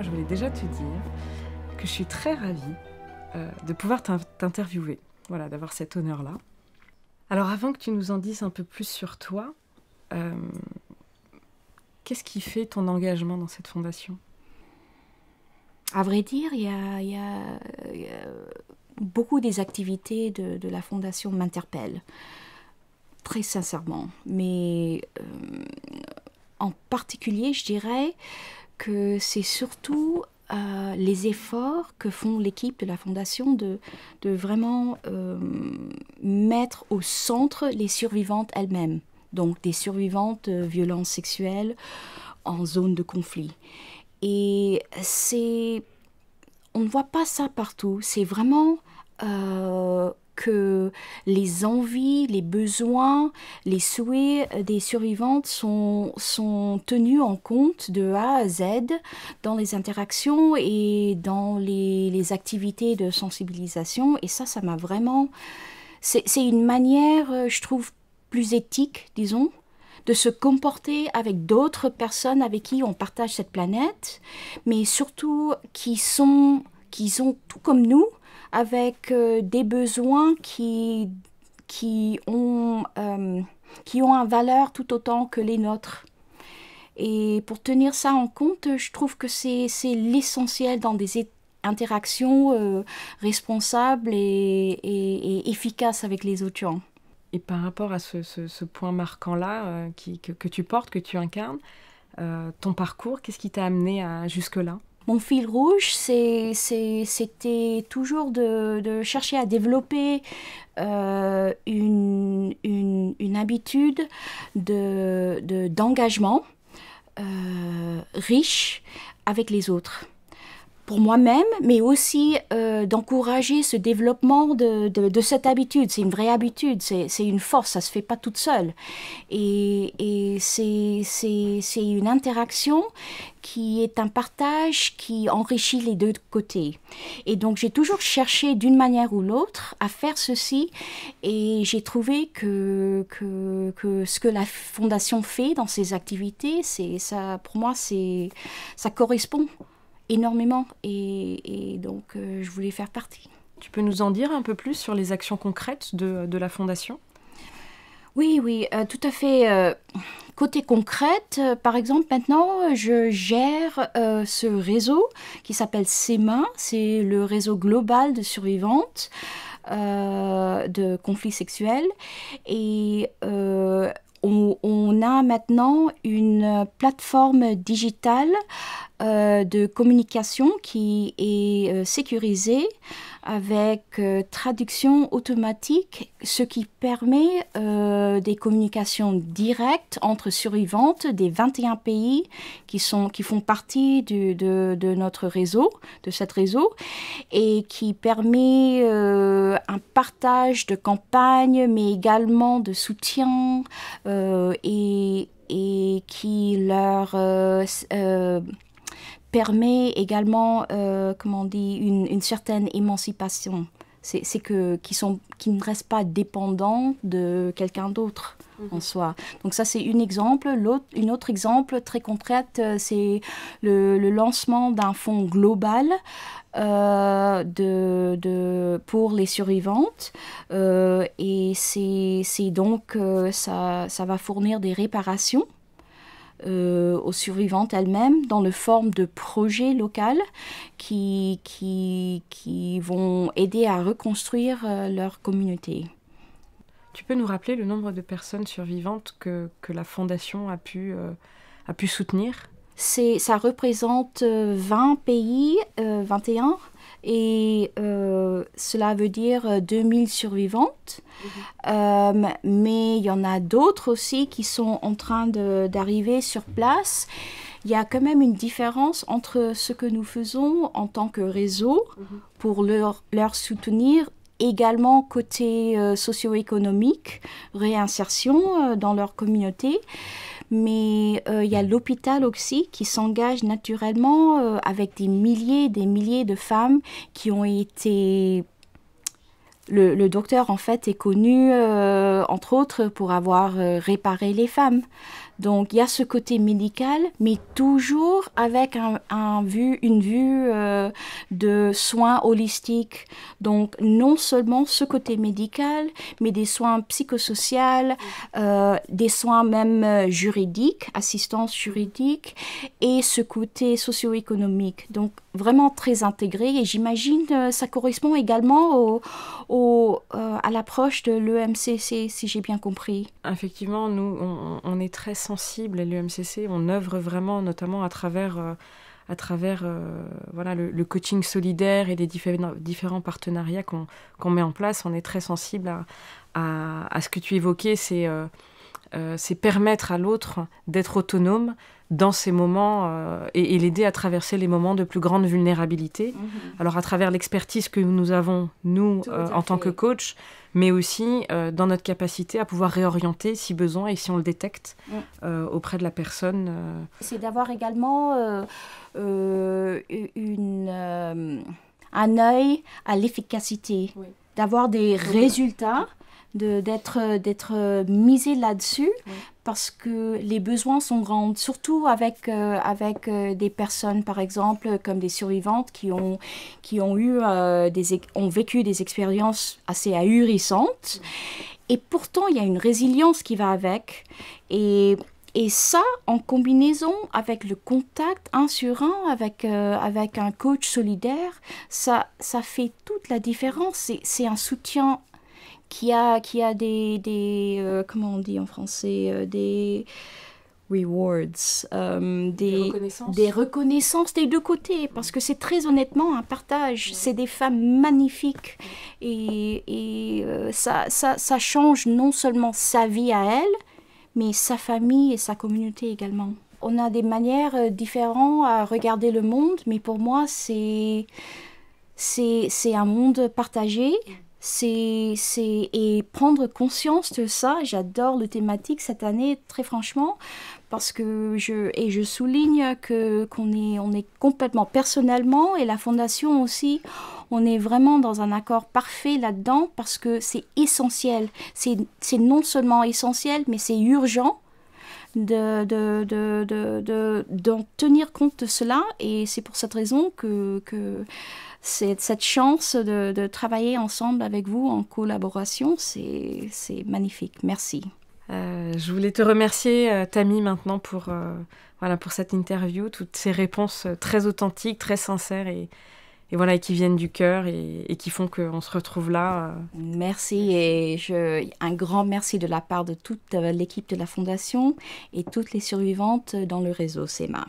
moi je voulais déjà te dire que je suis très ravie de pouvoir t'interviewer, voilà, d'avoir cet honneur-là. Alors avant que tu nous en dises un peu plus sur toi, qu'est-ce qui fait ton engagement dans cette fondation ? À vrai dire, il y a beaucoup des activités de la fondation m'interpellent, très sincèrement. Mais en particulier, je dirais que c'est surtout les efforts que font l'équipe de la fondation de vraiment mettre au centre les survivantes elles-mêmes. Donc des survivantes de violences sexuelles en zone de conflit. Et on ne voit pas ça partout. C'est vraiment que les envies, les besoins, les souhaits des survivantes sont tenus en compte de A à Z dans les interactions et dans les activités de sensibilisation. Et ça m'a vraiment... C'est une manière, je trouve, plus éthique, disons, de se comporter avec d'autres personnes avec qui on partage cette planète, mais surtout qui sont tout comme nous, avec des besoins qui ont une valeur tout autant que les nôtres. Et pour tenir ça en compte, je trouve que c'est l'essentiel dans des interactions responsables et efficaces avec les autres gens. Et par rapport à ce point marquant-là que tu portes, que tu incarnes, ton parcours, qu'est-ce qui t'a amené jusque-là ? Mon fil rouge, c'était toujours de chercher à développer une habitude d'engagement riche avec les autres. Pour moi-même, mais aussi d'encourager ce développement de cette habitude. C'est une vraie habitude, c'est une force, ça ne se fait pas toute seule. Et c'est une interaction qui est un partage qui enrichit les deux côtés. Et donc j'ai toujours cherché d'une manière ou l'autre à faire ceci, et j'ai trouvé que ce que la Fondation fait dans ses activités, pour moi, ça correspond énormément, et donc je voulais faire partie. Tu peux nous en dire un peu plus sur les actions concrètes de la Fondation ? Oui, tout à fait. Côté concrète, par exemple, maintenant, je gère ce réseau qui s'appelle CEMA, c'est le réseau global de survivantes de conflits sexuels, et on a maintenant une plateforme digitale de communication qui est sécurisée avec traduction automatique, ce qui permet des communications directes entre survivantes des 21 pays qui font partie de notre réseau, de cet réseau, et qui permet un partage de campagnes, mais également de soutien et qui leur permet également, une certaine émancipation. C'est qu'ils ne restent pas dépendants de quelqu'un d'autre en soi. Donc ça, c'est un exemple. Un autre exemple très concret, c'est le lancement d'un fonds global pour les survivantes. Et c'est donc, ça va fournir des réparations aux survivantes elles-mêmes dans la forme de projets locaux qui vont aider à reconstruire leur communauté. Tu peux nous rappeler le nombre de personnes survivantes que la Fondation a pu soutenir ? Ça représente 20 pays, 21, et cela veut dire 2000 survivantes. Mais il y en a d'autres aussi qui sont en train d'arriver sur place. Il y a quand même une différence entre ce que nous faisons en tant que réseau pour leur soutenir, également côté socio-économique, réinsertion dans leur communauté. Mais il y a l'hôpital aussi qui s'engage naturellement avec des milliers de femmes qui ont été le docteur, en fait, est connu, entre autres, pour avoir réparé les femmes. Donc, il y a ce côté médical, mais toujours avec une vue de soins holistiques. Donc, non seulement ce côté médical, mais des soins psychosociaux, des soins même juridiques, assistance juridique, et ce côté socio-économique. Donc, vraiment très intégré. Et j'imagine ça correspond également à l'approche de l'EMCC, si j'ai bien compris. Effectivement, nous, on est très sensibles à l'EMCC. On œuvre vraiment, notamment à travers voilà, le coaching solidaire et les différents partenariats qu'on met en place. On est très sensible à ce que tu évoquais, c'est permettre à l'autre d'être autonome dans ces moments et l'aider à traverser les moments de plus grande vulnérabilité. Alors à travers l'expertise que nous avons, nous, en tant que coach, mais aussi dans notre capacité à pouvoir réorienter si besoin et si on le détecte auprès de la personne. C'est d'avoir également un œil à l'efficacité, d'avoir des résultats, d'être misé là-dessus, parce que les besoins sont grands, surtout avec des personnes, par exemple, comme des survivantes qui ont vécu des expériences assez ahurissantes. Et pourtant, il y a une résilience qui va avec. Et ça, en combinaison avec le contact un sur un, avec un coach solidaire, ça fait toute la différence. C'est un soutien qui a des comment on dit en français, des rewards, des reconnaissances des deux côtés, parce que c'est très honnêtement un partage. C'est des femmes magnifiques et ça change non seulement sa vie à elle, mais sa famille et sa communauté également. On a des manières différentes à regarder le monde, mais pour moi, c'est un monde partagé. Et prendre conscience de ça, j'adore le thématique cette année, très franchement, parce que je souligne qu'on est complètement personnellement, et la Fondation aussi, on est vraiment dans un accord parfait là-dedans, parce que c'est essentiel. C'est non seulement essentiel, mais c'est urgent d'en tenir compte de cela, et c'est pour cette raison que cette chance de travailler ensemble avec vous en collaboration, c'est magnifique. Merci. Je voulais te remercier, Tammy, maintenant pour cette interview, toutes ces réponses très authentiques, très sincères et qui viennent du cœur et qui font qu'on se retrouve là. Merci, et un grand merci de la part de toute l'équipe de la Fondation et toutes les survivantes dans le réseau SEMA.